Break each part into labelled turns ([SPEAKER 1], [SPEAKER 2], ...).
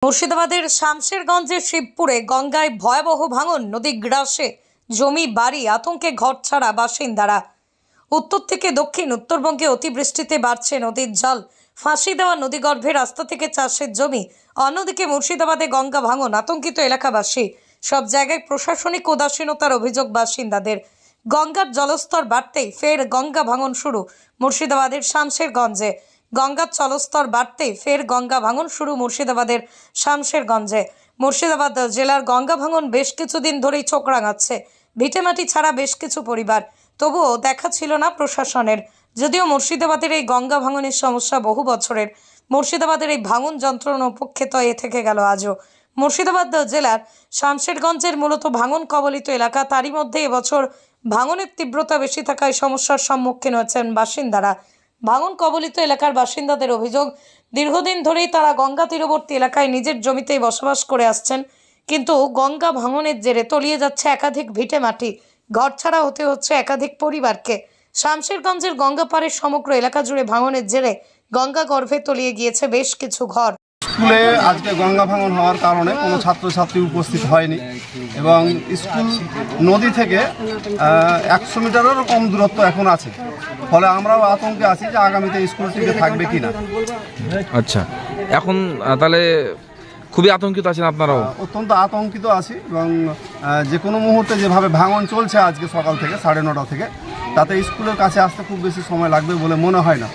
[SPEAKER 1] মুর্শিদাবাদের শামশেরগঞ্জের শিবপুরে গঙ্গায় ভয়াবহ ভাঙন, নদী গ্রাসে জমি বাড়ি, আতঙ্কে ঘরছাড়া বাসিন্দারা। উত্তর থেকে দক্ষিণ উত্তরবঙ্গে অতিবৃষ্টিতে বাড়ছে নদীর জল, ফাঁসি দেওয়া নদীগর্ভে রাস্তা থেকে চাষের জমি। অন্যদিকে মুর্শিদাবাদে গঙ্গা ভাঙন, আতঙ্কিত এলাকাবাসী। সব জায়গায় প্রশাসনিক উদাসীনতার অভিযোগ বাসিন্দাদের। গঙ্গার জলস্তর বাড়তেই ফের গঙ্গা ভাঙন শুরু মুর্শিদাবাদের শামশেরগঞ্জে। গঙ্গার জলস্তর বাড়তেই ফের গঙ্গা ভাঙন শুরু মুর্শিদাবাদের শামশেরগঞ্জে। মুর্শিদাবাদ জেলার গঙ্গা ভাঙন বেশ কিছুদিন ধরেই চোখ রাঙাচ্ছে ভিটেমাটি ছাড়া বেশ কিছু পরিবার। তবুও দেখা ছিল না প্রশাসনের। যদিও মুর্শিদাবাদের এই গঙ্গা ভাঙনের সমস্যা বহু বছরের, মুর্শিদাবাদের এই ভাঙন যন্ত্রণা উপেক্ষিত থেকে গেল আজও। মুর্শিদাবাদ জেলার শামশেরগঞ্জের মূলত ভাঙন কবলিত এলাকা, তারই মধ্যে এবছর ভাঙনের তীব্রতা বেশি থাকায় সমস্যার সম্মুখীন হচ্ছেন বাসিন্দারা। ভাঙন কবলিত এলাকার বাসিন্দাদের অভিযোগ, দীর্ঘদিন ধরেই তারা গঙ্গা তীরবর্তী এলাকায় নিজের জমিতেই বসবাস করে আসছেন, কিন্তু গঙ্গা ভাঙনের জেরে তলিয়ে যাচ্ছে একাধিক ভিটেমাটি, ঘরছাড়া হতে হচ্ছে একাধিক পরিবারকে। শামশেরগঞ্জের গঙ্গাপাড়ের সমগ্র এলাকা জুড়ে ভাঙনের জেরে গঙ্গা গর্ভে তলিয়ে গিয়েছে বেশ কিছু ঘর।
[SPEAKER 2] স্কুলে আজকে গঙ্গা ভাঙন হওয়ার কারণে কোনো ছাত্রছাত্রী উপস্থিত হয়নি এবং স্কুল নদী থেকে 100 মিটারেরও কম দূরত্ব এখন আছে। ফলে আমরাও আতঙ্কে আছি যে আগামীতে স্কুলটিকে থাকবে কিনা।
[SPEAKER 3] আচ্ছা, এখন তাহলে খুবই আতঙ্কিত আছেন আপনারাও?
[SPEAKER 2] অত্যন্ত আতঙ্কিত আছি এবং যে কোনো মুহূর্তে যেভাবে ভাঙন চলছে আজকে সকাল থেকে 9:30 থেকে, তাতে স্কুলের কাছে আসতে খুব বেশি সময় লাগবে বলে মনে হয় না।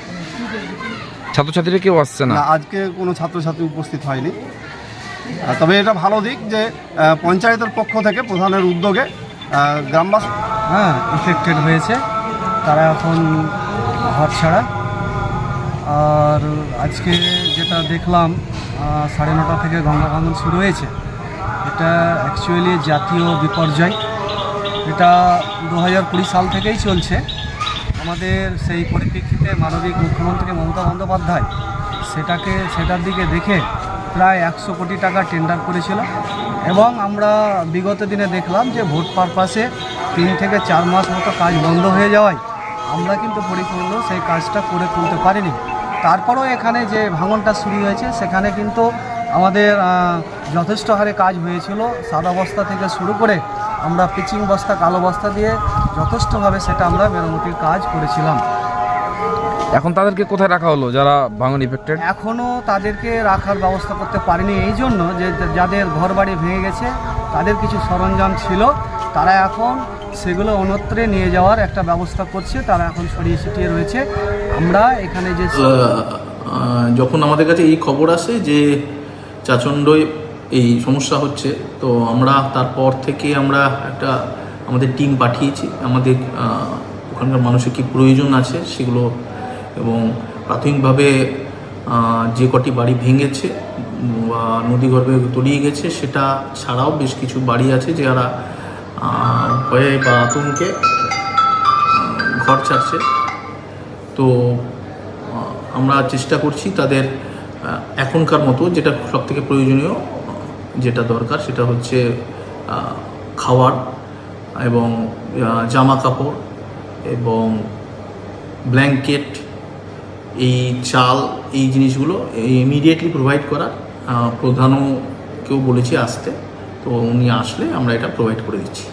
[SPEAKER 3] ছাত্রছাত্রীরা কেউ আসছে না?
[SPEAKER 2] আজকে কোনো ছাত্রছাত্রী উপস্থিত হয়নি। তবে এটা ভালো দিক যে পঞ্চায়েতের পক্ষ থেকে প্রধানের উদ্যোগে গ্রামবাসী
[SPEAKER 4] এফেক্টেড হয়েছে, তারা এখন ঘর ছাড়া। আর আজকে যেটা দেখলাম 9:30 থেকে গঙ্গা ভাঙন শুরু হয়েছে, এটা অ্যাকচুয়ালি জাতীয় বিপর্যয়। এটা 2020 সাল থেকেই চলছে। আমাদের সেই পরিপ্রেক্ষিতে মাননীয় মুখ্যমন্ত্রী মমতা বন্দ্যোপাধ্যায় সেটার দিকে দেখে প্রায় 100 কোটি টাকা টেন্ডার করেছিল এবং আমরা বিগত দিনে দেখলাম যে ভোট পারপাসে 3 থেকে 4 মাস মতো কাজ বন্ধ হয়ে যাওয়ায় আমরা কিন্তু পরিপূর্ণ সেই কাজটা করে তুলতে পারিনি। তারপরেও এখানে যে ভাঙনটা শুরু হয়েছে সেখানে কিন্তু আমাদের যথেষ্ট হারে কাজ হয়েছিল। সাদা বস্তা থেকে শুরু করে আমরা পিচিং বস্তা, কালো বস্তা দিয়ে যথেষ্টভাবে সেটা আমরা মেরামতির কাজ করেছিলাম।
[SPEAKER 3] এখন তাদেরকে কোথায় রাখা হলো যারা ভাঙন ইফেক্টেড?
[SPEAKER 4] এখনও তাদেরকে রাখার ব্যবস্থা করতে পারিনি, এই জন্য যে যাদের ঘর বাড়ি ভেঙে গেছে তাদের কিছু সরঞ্জাম ছিল, তারা এখন সেগুলো অন্যত্রে নিয়ে যাওয়ার একটা ব্যবস্থা করছে। তারা এখন ছড়িয়ে ছিটিয়ে রয়েছে। আমরা এখানে যে
[SPEAKER 5] যখন আমাদের কাছে এই খবর আসে যে চাচণ্ডয় এই সমস্যা হচ্ছে, তো আমরা তারপর থেকে আমরা একটা আমাদের টিম পাঠিয়েছি। আমাদের ওখানকার মানুষের কী প্রয়োজন আছে সেগুলো, এবং প্রাথমিকভাবে যে কটি বাড়ি ভেঙেছে বা নদীগর্ভে তলিয়ে গেছে সেটা ছাড়াও বেশ কিছু বাড়ি আছে যারা ভয়ে বা আতঙ্কে ঘর ছাড়ছে। তো আমরা চেষ্টা করছি তাদের এখনকার মতো যেটা সবথেকে প্রয়োজনীয়, যেটা দরকার সেটা হচ্ছে খাবার এবং জামা কাপড় এবং ব্ল্যাঙ্কেট, এই চাল, এই জিনিসগুলো ইমিডিয়েটলি প্রোভাইড করার প্রধানকেও বলেছি আসতে। তো উনি আসলে আমরা এটা প্রোভাইড করে দিচ্ছি।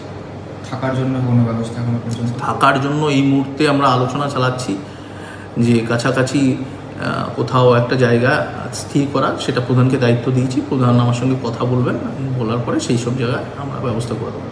[SPEAKER 6] থাকার জন্য কোনো ব্যবস্থা এখনো পর্যন্ত?
[SPEAKER 5] থাকার জন্য এই মুহূর্তে আমরা আলোচনা চালাচ্ছি যে কাছাকাছি কোথাও একটা জায়গা স্থির করা, সেটা প্রধানকে দায়িত্ব দিয়েছি। প্রধান আমার সঙ্গে কথা বলবেন, বলার পরে সেই সব জায়গায় আমরা ব্যবস্থা করে দেবো।